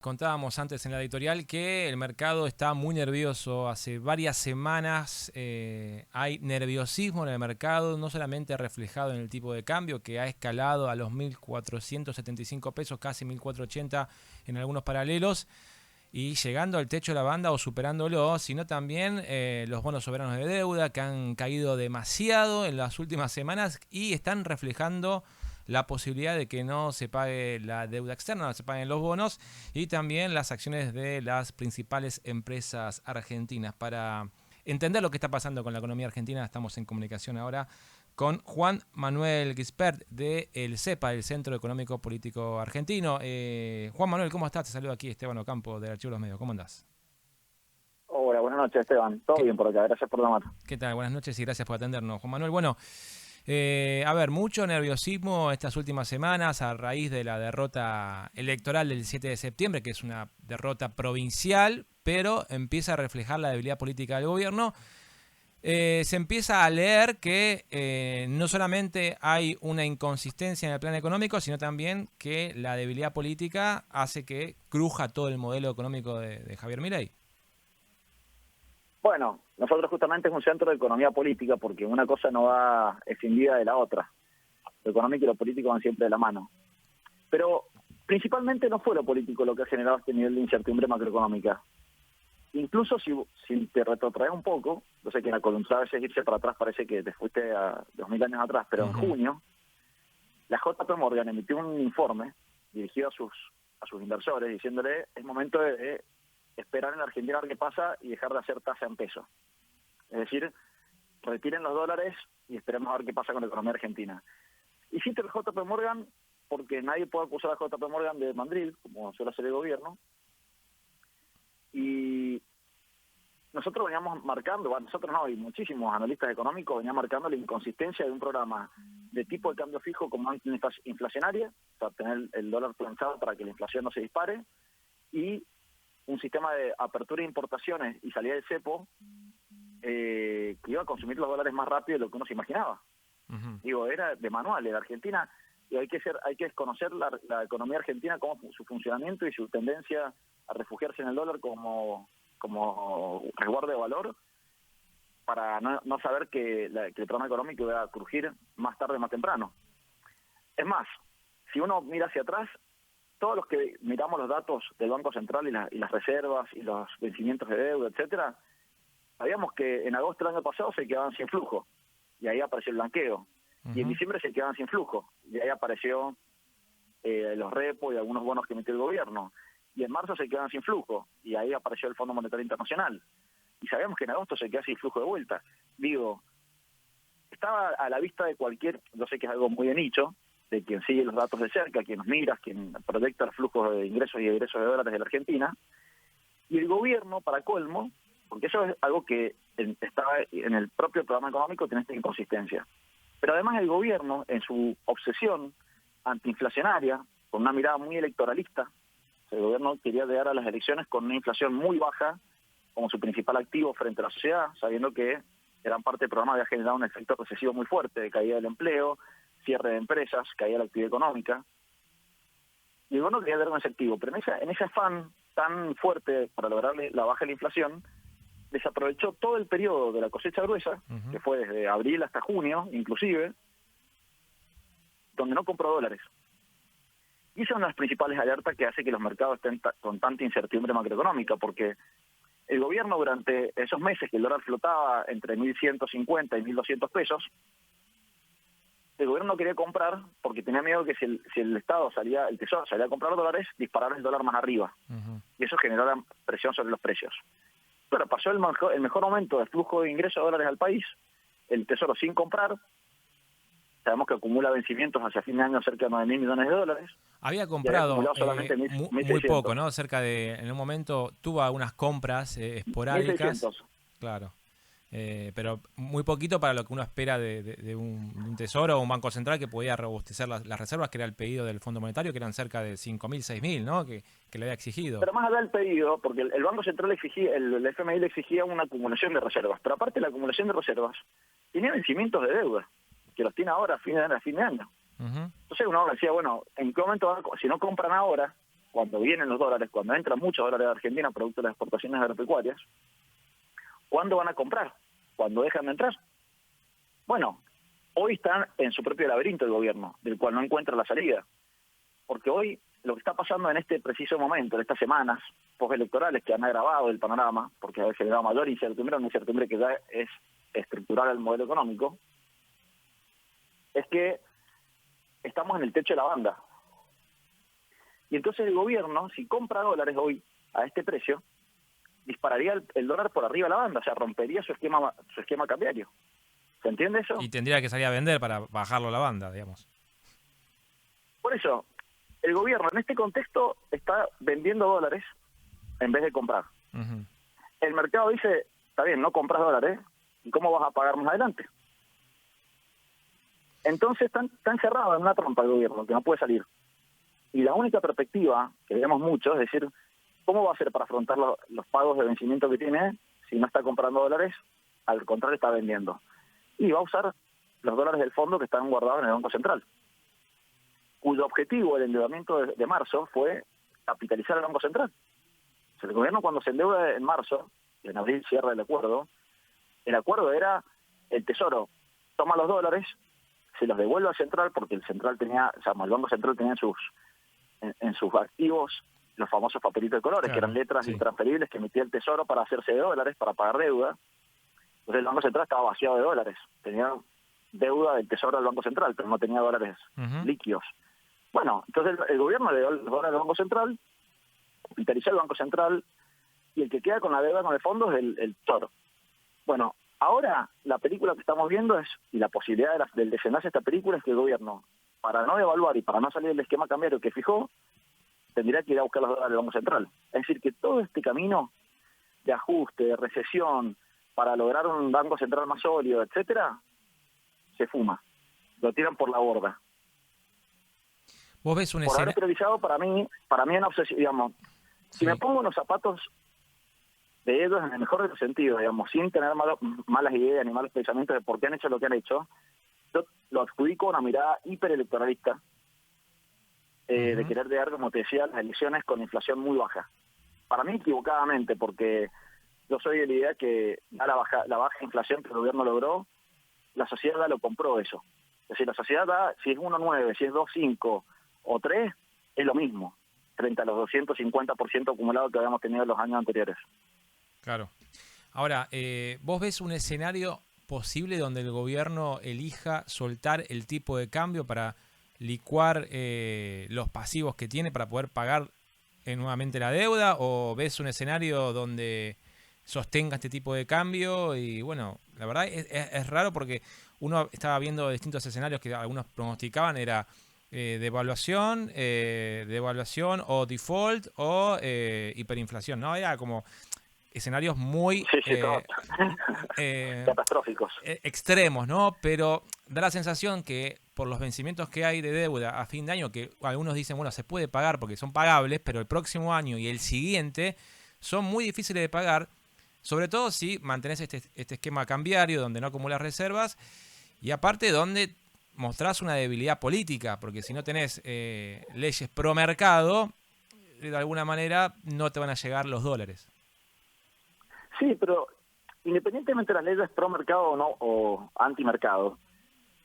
Contábamos antes en la editorial que el mercado está muy nervioso. Hace varias semanas hay nerviosismo en el mercado, no solamente reflejado en el tipo de cambio que ha escalado a los 1.475 pesos, casi 1.480 en algunos paralelos, y llegando al techo de la banda o superándolo, sino también los bonos soberanos de deuda que han caído demasiado en las últimas semanas y están reflejando la posibilidad de que no se pague la deuda externa, no se paguen los bonos, y también las acciones de las principales empresas argentinas. Para entender lo que está pasando con la economía argentina, estamos en comunicación ahora con Juan Manuel Gispert de el CEPA, el Centro Económico Político Argentino. Juan Manuel, ¿cómo estás? Te saludo aquí, Esteban Ocampo, del Archivo de los Medios. ¿Cómo andás? Hola, buenas noches, Esteban. Todo bien por acá, gracias por llamar. ¿Qué tal? Buenas noches y gracias por atendernos, Juan Manuel. Bueno, a ver, mucho nerviosismo estas últimas semanas a raíz de la derrota electoral del 7 de septiembre, que es una derrota provincial, pero empieza a reflejar la debilidad política del gobierno. Se empieza a leer que no solamente hay una inconsistencia en el plan económico, sino también que la debilidad política hace que cruja todo el modelo económico de Javier Milei. Bueno, nosotros justamente es un centro de economía política porque una cosa no va escindida de la otra. Lo económico y lo político van siempre de la mano. Pero principalmente no fue lo político lo que ha generado este nivel de incertidumbre macroeconómica. Incluso si te retrotraes un poco, yo sé que en la columna a veces irse para atrás parece que te fuiste a 2000 años atrás, pero en junio la JP Morgan emitió un informe dirigido a sus inversores diciéndole es momento de esperar en la Argentina a ver qué pasa y dejar de hacer tasa en peso. Es decir, retiren los dólares y esperemos a ver qué pasa con la economía argentina. Y cito el JP Morgan porque nadie puede acusar a JP Morgan de mandril, como suele hacer el gobierno, y nosotros veníamos marcando, bueno, nosotros no, y muchísimos analistas económicos venían marcando la inconsistencia de un programa de tipo de cambio fijo como inflacionaria, para tener el dólar planchado para que la inflación no se dispare, y un sistema de apertura de importaciones y salida del cepo que iba a consumir los dólares más rápido de lo que uno se imaginaba. Digo, era de manual, en Argentina, y hay que desconocer la economía argentina, como su funcionamiento y su tendencia a refugiarse en el dólar como resguardo de valor, para no saber que el programa económico iba a crujir más tarde o más temprano. Es más, si uno mira hacia atrás, todos los que miramos los datos del Banco Central y las reservas y los vencimientos de deuda, etcétera, sabíamos que en agosto del año pasado se quedaban sin flujo, y ahí apareció el blanqueo. Y en diciembre se quedaban sin flujo, y ahí apareció los repos y algunos bonos que emitió el gobierno. Y en marzo se quedaban sin flujo, y ahí apareció el Fondo Monetario Internacional. Y sabíamos que en agosto se quedaba sin flujo de vuelta. Digo, estaba a la vista de cualquier, yo sé que es algo muy de nicho, de quien sigue los datos de cerca, quien los mira, quien proyecta los flujos de ingresos y egresos de dólares de la Argentina, y el gobierno, para colmo, porque eso es algo que estaba en el propio programa económico, tiene esta inconsistencia. Pero además el gobierno, en su obsesión antiinflacionaria, con una mirada muy electoralista, el gobierno quería llegar a las elecciones con una inflación muy baja como su principal activo frente a la sociedad, sabiendo que gran parte del programa había generado un efecto recesivo muy fuerte de caída del empleo, cierre de empresas, caída de la actividad económica. Y el gobierno quería dar un ese activo, pero en ese afán tan fuerte para lograr la baja de la inflación, desaprovechó todo el periodo de la cosecha gruesa, que fue desde abril hasta junio, inclusive, donde no compró dólares. Y esa es una de las principales alertas que hace que los mercados estén con tanta incertidumbre macroeconómica, porque el gobierno durante esos meses que el dólar flotaba entre 1.150 y 1.200 pesos, el gobierno no quería comprar porque tenía miedo que si el Estado el Tesoro salía a comprar dólares, disparara el dólar más arriba. Y eso generó presión sobre los precios. Pero pasó el mejor momento de flujo de ingresos de dólares al país, el Tesoro sin comprar, sabemos que acumula vencimientos hacia fin de año cerca de 9.000 millones de dólares. Había comprado solamente muy poco, ¿no? En un momento tuvo algunas compras esporádicas. 1.600. Claro. Pero muy poquito para lo que uno espera de un tesoro o un banco central que podía robustecer las reservas, que era el pedido del Fondo Monetario, que eran cerca de 5.000, 6.000, ¿no? Que le había exigido. Pero más allá del pedido, porque el Banco Central exigía, el FMI le exigía una acumulación de reservas, pero aparte de la acumulación de reservas, tenía vencimientos de deuda, que los tiene ahora a fin de año. Entonces uno decía, bueno, ¿en qué momento si no compran ahora, cuando vienen los dólares, cuando entran muchos dólares de Argentina producto de las exportaciones agropecuarias, ¿cuándo van a comprar? ¿Cuándo dejan de entrar? Bueno, hoy están en su propio laberinto el gobierno, del cual no encuentra la salida. Porque hoy lo que está pasando en este preciso momento, en estas semanas postelectorales que han agravado el panorama, porque ha generado mayor incertidumbre, una incertidumbre que ya es estructural al modelo económico, es que estamos en el techo de la banda. Y entonces el gobierno, si compra dólares hoy a este precio, dispararía el dólar por arriba de la banda, o sea, rompería su esquema cambiario. ¿Se entiende eso? Y tendría que salir a vender para bajarlo a la banda, digamos. Por eso, el gobierno en este contexto está vendiendo dólares en vez de comprar. Uh-huh. El mercado dice, está bien, no compras dólares, ¿y cómo vas a pagar más adelante? Entonces están encerrados en una trampa el gobierno, que no puede salir. Y la única perspectiva que vemos mucho es decir, ¿cómo va a hacer para afrontar los pagos de vencimiento que tiene si no está comprando dólares? Al contrario, está vendiendo. Y va a usar los dólares del fondo que están guardados en el Banco Central, cuyo objetivo, el endeudamiento de marzo, fue capitalizar el Banco Central. O sea, el gobierno cuando se endeuda en marzo, y en abril cierra el acuerdo era el Tesoro toma los dólares, se los devuelve al Central, porque el Central tenía, o sea, el Banco Central tenía en sus activos los famosos papelitos de colores, claro, que eran letras intransferibles que emitía el Tesoro para hacerse de dólares, para pagar deuda. Entonces el Banco Central estaba vaciado de dólares, tenía deuda del Tesoro del Banco Central, pero no tenía dólares líquidos. Bueno, entonces el gobierno le dio los dólares al Banco Central, capitalizó el Banco Central, y el que queda con la deuda con el fondo es el Tesoro. Bueno, ahora la película que estamos viendo es, y la posibilidad del desenlace de esta película es que el gobierno, para no devaluar y para no salir del esquema cambiario que fijó, tendría que ir a buscar los dólares del Banco Central. Es decir, que todo este camino de ajuste, de recesión, para lograr un Banco Central más sólido, etcétera, se fuma. Lo tiran por la borda. ¿Vos ves un por haber priorizado para mí una obsesión, digamos, si me pongo los zapatos de ellos en el mejor de los sentidos, digamos, sin tener malas ideas ni malos pensamientos de por qué han hecho lo que han hecho, yo lo adjudico a una mirada hiperelectoralista, de querer llegar, como te decía, las elecciones con inflación muy baja. Para mí equivocadamente, porque yo soy de la idea que la baja inflación que el gobierno logró, la sociedad lo compró eso. Es decir, la sociedad da, si es 1,9, si es 2,5 o 3, es lo mismo, frente a los 250% acumulados que habíamos tenido en los años anteriores. Claro. Ahora, ¿vos ves un escenario posible donde el gobierno elija soltar el tipo de cambio para licuar los pasivos que tiene para poder pagar nuevamente la deuda? ¿O ves un escenario donde sostenga este tipo de cambio? Y bueno, la verdad es raro porque uno estaba viendo distintos escenarios que algunos pronosticaban, era devaluación o default o hiperinflación, ¿no? Era como escenarios muy catastróficos, extremos, ¿no? Pero da la sensación que por los vencimientos que hay de deuda a fin de año, que algunos dicen, bueno, se puede pagar porque son pagables, pero el próximo año y el siguiente son muy difíciles de pagar, sobre todo si mantenés este esquema cambiario donde no acumulas reservas y aparte donde mostrás una debilidad política, porque si no tenés leyes pro mercado, de alguna manera no te van a llegar los dólares. Sí, pero independientemente de las leyes pro mercado o no, o anti mercado,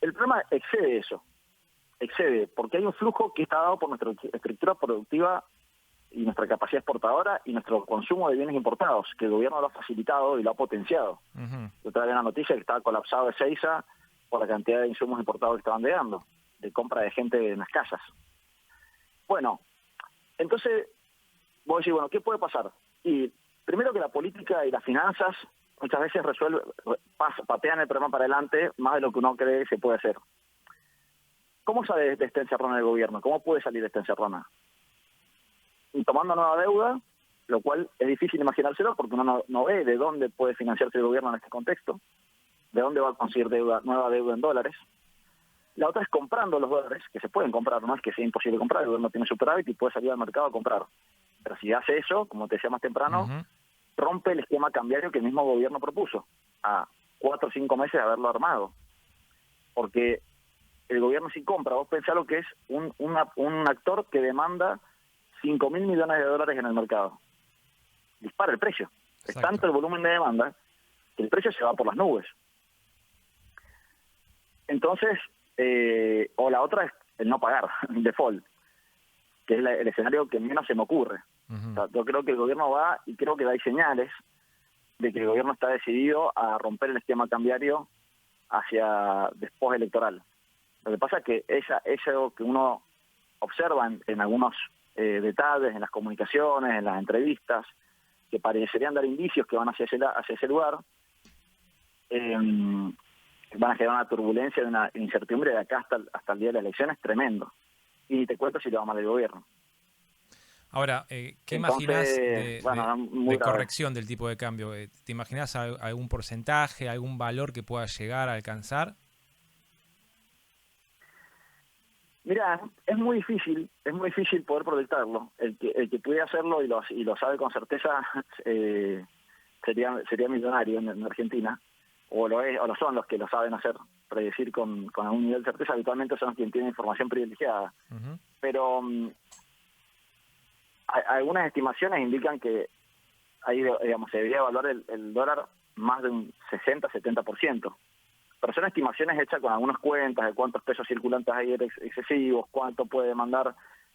el problema excede eso. Excede, porque hay un flujo que está dado por nuestra estructura productiva y nuestra capacidad exportadora y nuestro consumo de bienes importados, que el gobierno lo ha facilitado y lo ha potenciado. Yo traía una noticia que estaba colapsado de Ezeiza por la cantidad de insumos importados que estaban llegando, de compra de gente en las casas. Bueno, entonces, vos decís, bueno, ¿qué puede pasar? Y primero que la política y las finanzas muchas veces patean el problema para adelante más de lo que uno cree que se puede hacer. ¿Cómo sale de esta encerrona el gobierno? ¿Cómo puede salir de esta encerrona? Tomando nueva deuda, lo cual es difícil imaginárselo porque uno no ve de dónde puede financiarse el gobierno en este contexto, de dónde va a conseguir nueva deuda en dólares. La otra es comprando los dólares, que se pueden comprar, no es que sea imposible comprar, el gobierno tiene superávit y puede salir al mercado a comprar. Pero si hace eso, como te decía más temprano, rompe el esquema cambiario que el mismo gobierno propuso, a 4 o 5 meses de haberlo armado. Porque el gobierno si compra, vos pensás lo que es un actor que demanda 5.000 millones de dólares en el mercado. Dispara el precio. Es Exacto. tanto el volumen de demanda que el precio se va por las nubes. Entonces, o la otra es el no pagar, el default, que es el escenario que menos se me ocurre. Ujú. O sea, yo creo que el gobierno va, y creo que hay señales de que el gobierno está decidido a romper el esquema cambiario hacia después electoral. Lo que pasa es que eso que uno observa en algunos detalles, en las comunicaciones, en las entrevistas, que parecerían dar indicios que van hacia ese lugar, van a generar una turbulencia, una incertidumbre de acá hasta el día de las elecciones tremendo. Y ni te cuento si le va mal el gobierno. Ahora, ¿qué Entonces, imaginas bueno, muy de grave. corrección del tipo de cambio? ¿Te imaginas algún porcentaje, algún valor que pueda llegar a alcanzar? Mira, es muy difícil poder proyectarlo. El que pudiera hacerlo y lo sabe con certeza sería millonario en Argentina, o lo son los que lo saben hacer, predecir con algún nivel de certeza. Habitualmente son quienes tienen información privilegiada. Uh-huh. Pero algunas estimaciones indican que ahí, digamos, se debería evaluar el dólar más de un 60-70%. Pero son estimaciones hechas con algunas cuentas de cuántos pesos circulantes hay excesivos, cuánto puede demandar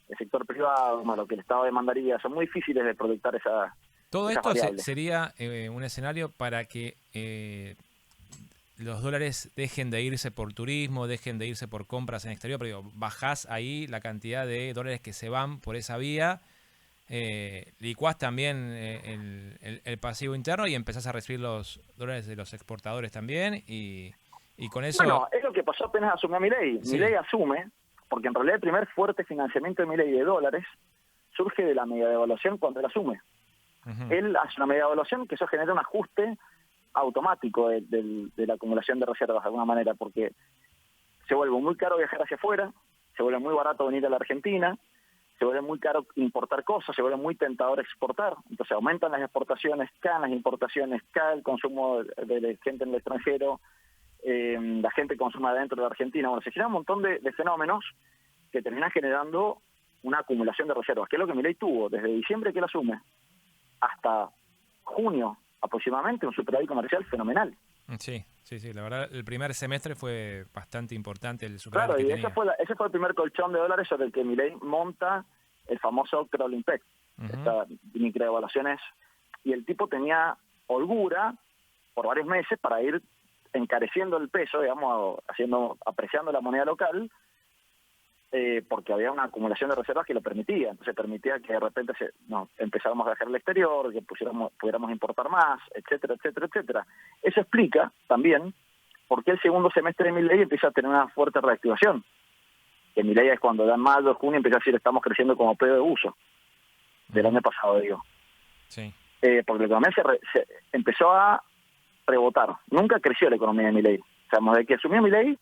el sector privado, más lo que el Estado demandaría. Son muy difíciles de proyectar Todo esas esto variables. sería un escenario para que los dólares dejen de irse por turismo, dejen de irse por compras en exterior, pero digo, bajás ahí la cantidad de dólares que se van por esa vía, licuás también el pasivo interno y empezás a recibir los dólares de los exportadores también y con eso... Bueno, es lo que pasó apenas asumió Milei. Sí. Milei asume, porque en realidad el primer fuerte financiamiento de Milei de dólares surge de la media devaluación cuando él asume. Uh-huh. Él hace una media devaluación que eso genera un ajuste automático de la acumulación de reservas de alguna manera, porque se vuelve muy caro viajar hacia afuera, se vuelve muy barato venir a la Argentina, se vuelve muy caro importar cosas, se vuelve muy tentador exportar, entonces aumentan las exportaciones, caen las importaciones, cae el consumo de gente en el extranjero, la gente consume adentro de la Argentina. Bueno, se generan un montón de fenómenos que terminan generando una acumulación de reservas, que es lo que Milei tuvo desde diciembre que él asume hasta junio aproximadamente, un superávit comercial fenomenal. Sí, la verdad el primer semestre fue bastante importante el superávit Claro, que y tenía. ese fue el primer colchón de dólares sobre el que Milei monta el famoso crawling peg, estas microevaluaciones, y el tipo tenía holgura por varios meses para ir encareciendo el peso, digamos, apreciando la moneda local, porque había una acumulación de reservas que lo permitía. Entonces permitía que de repente empezáramos a viajar al exterior, que pudiéramos importar más, etcétera, etcétera, etcétera. Eso explica también por qué el segundo semestre de Milei empieza a tener una fuerte reactivación. Que Milei es cuando en mayo, junio empieza a decir estamos creciendo como pedo de uso. Del año pasado, digo. Sí. Porque la economía se empezó a rebotar. Nunca creció la economía de Milei. O sea, desde que asumió Milei,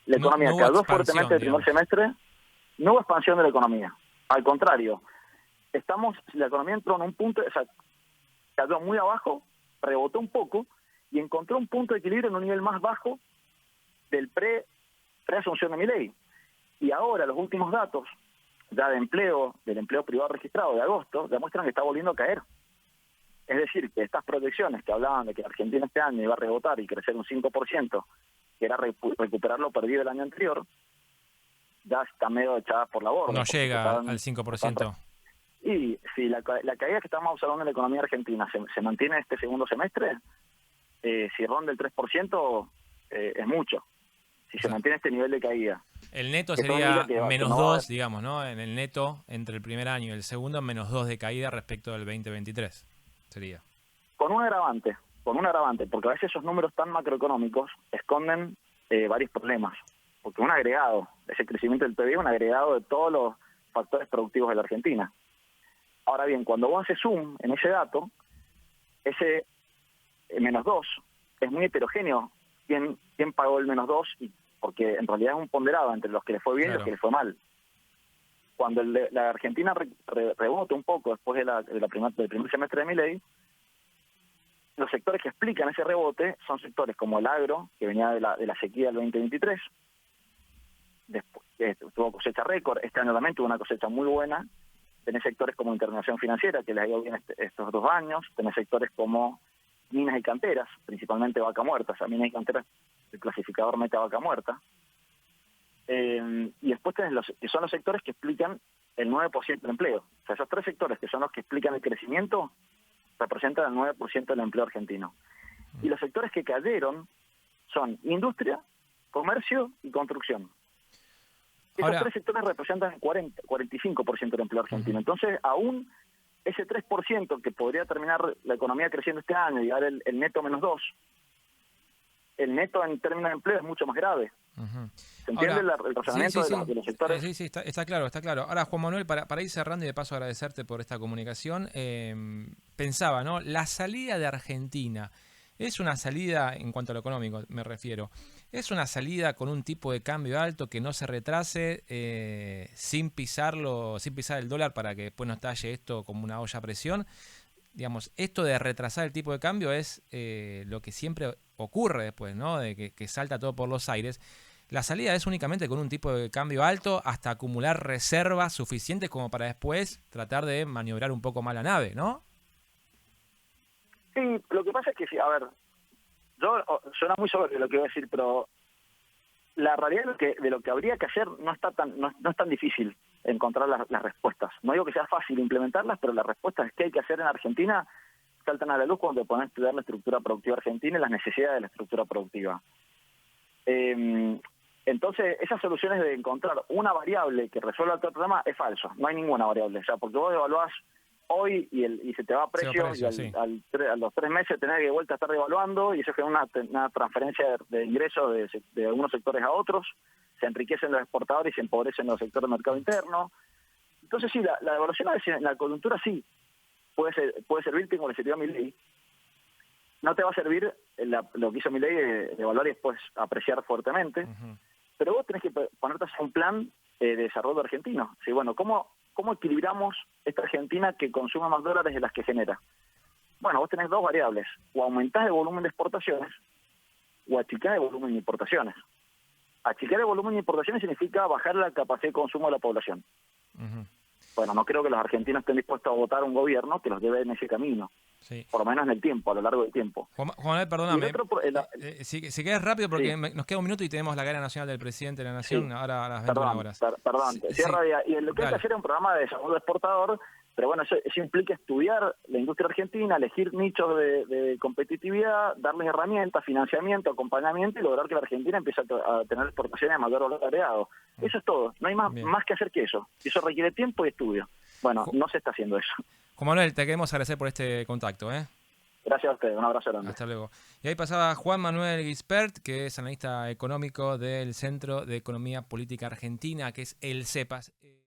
la economía no hubo cayó expansión, fuertemente el primer semestre. No hubo expansión de la economía. Al contrario, la economía entró en un punto, o sea, cayó muy abajo, rebotó un poco y encontró un punto de equilibrio en un nivel más bajo del pre-asunción de Milei. Y ahora los últimos datos ya del empleo privado registrado de agosto demuestran que está volviendo a caer. Es decir, que estas proyecciones que hablaban de que Argentina este año iba a rebotar y crecer un 5%, que era recuperar lo perdido el año anterior, ya está medio echada por la borda. No llega al 5%. Y si la caída que estamos observando en la economía argentina se mantiene este segundo semestre, si ronda el 3%, es mucho. Si se mantiene este nivel de caída. El neto sería menos 2, digamos, ¿no? En el neto, entre el primer año y el segundo, menos 2 de caída respecto del 2023. Sería. Con un agravante, porque a veces esos números tan macroeconómicos esconden varios problemas. Porque un agregado, ese crecimiento del PIB es un agregado de todos los factores productivos de la Argentina. Ahora bien, cuando vos haces zoom en ese dato, ese menos 2 es muy heterogéneo. ¿Quién pagó el menos 2? Porque en realidad es un ponderado entre los que le fue bien y los que le fue mal. Cuando la Argentina rebota un poco después del primer semestre de Milei, los sectores que explican ese rebote son sectores como el agro, que venía de la sequía del 2023, después tuvo cosecha récord, este año también tuvo una cosecha muy buena, tenés sectores como intermediación financiera, que les ha ido bien estos 2 años, tenés sectores como minas y canteras, principalmente vaca muerta, o sea, minas y canteras, el clasificador mete a vaca muerta. Y después tenés que son los sectores que explican el 9% del empleo. O sea, esos 3 sectores que son los que explican el crecimiento representan el 9% del empleo argentino. Y los sectores que cayeron son industria, comercio y construcción. Esos 3 sectores representan 45% del empleo argentino. Entonces, aún ese 3% que podría terminar la economía creciendo este año y dar el neto -2, el neto en términos de empleo es mucho más grave. ¿Se entiende el razonamiento de los sectores? Sí, está claro, está claro. Ahora, Juan Manuel, para ir cerrando y de paso agradecerte por esta comunicación, pensaba, ¿no? La salida de Argentina, ¿es una salida, en cuanto a lo económico me refiero, es una salida con un tipo de cambio alto que no se retrase sin pisar el dólar para que después no estalle esto como una olla a presión? Digamos, esto de retrasar el tipo de cambio es lo que siempre ocurre después, ¿no? De que salta todo por los aires. La salida es únicamente con un tipo de cambio alto hasta acumular reservas suficientes como para después tratar de maniobrar un poco más la nave, ¿no? Sí, lo que pasa es que, sí, a ver, suena muy soberbio lo que voy a decir, pero la realidad de lo que habría que hacer no es tan difícil encontrar las respuestas. No digo que sea fácil implementarlas, pero las respuestas que hay que hacer en Argentina saltan a la luz cuando te pones a estudiar la estructura productiva argentina y las necesidades de la estructura productiva. Entonces, esas soluciones de encontrar una variable que resuelva todo el problema es falso. No hay ninguna variable. O sea, porque vos evaluás hoy y se te va a precio, y a los 3 meses tenés que de vuelta estar devaluando y eso genera una transferencia de ingresos de algunos sectores a otros, se enriquecen los exportadores y se empobrecen los sectores del mercado interno. Entonces sí, la devaluación a veces en la coyuntura sí puede servirte como le sirvió a Milei. No te va a servir lo que hizo Milei de evaluar y después apreciar fuertemente, pero vos tenés que ponerte a hacer un plan de desarrollo argentino. Sí, bueno, ¿cómo equilibramos esta Argentina que consume más dólares de las que genera? Bueno, vos tenés 2 variables, o aumentás el volumen de exportaciones o achicás el volumen de importaciones. Achicar el volumen de importaciones significa bajar la capacidad de consumo de la población. Bueno, no creo que los argentinos estén dispuestos a votar un gobierno que los lleve en ese camino. Sí. Por lo menos en el tiempo, a lo largo del tiempo. Juan Manuel, perdóname. Si querés rápido, porque sí, nos queda un minuto y tenemos la gala nacional del presidente de la Nación, sí, ahora a las 21 horas. Perdón, cierra y lo que hay que hacer es un programa de desarrollo exportador, pero bueno, eso implica estudiar la industria argentina, elegir nichos de competitividad, darles herramientas, financiamiento, acompañamiento y lograr que la Argentina empiece a tener exportaciones de mayor valor agregado. Eso es todo, no hay más que hacer que eso. Eso requiere tiempo y estudio. Bueno, no se está haciendo eso. Juan Manuel, te queremos agradecer por este contacto. Gracias a ustedes, un abrazo grande. Hasta luego. Y ahí pasaba Juan Manuel Gispert, que es analista económico del Centro de Economía Política Argentina, que es el CEPAS.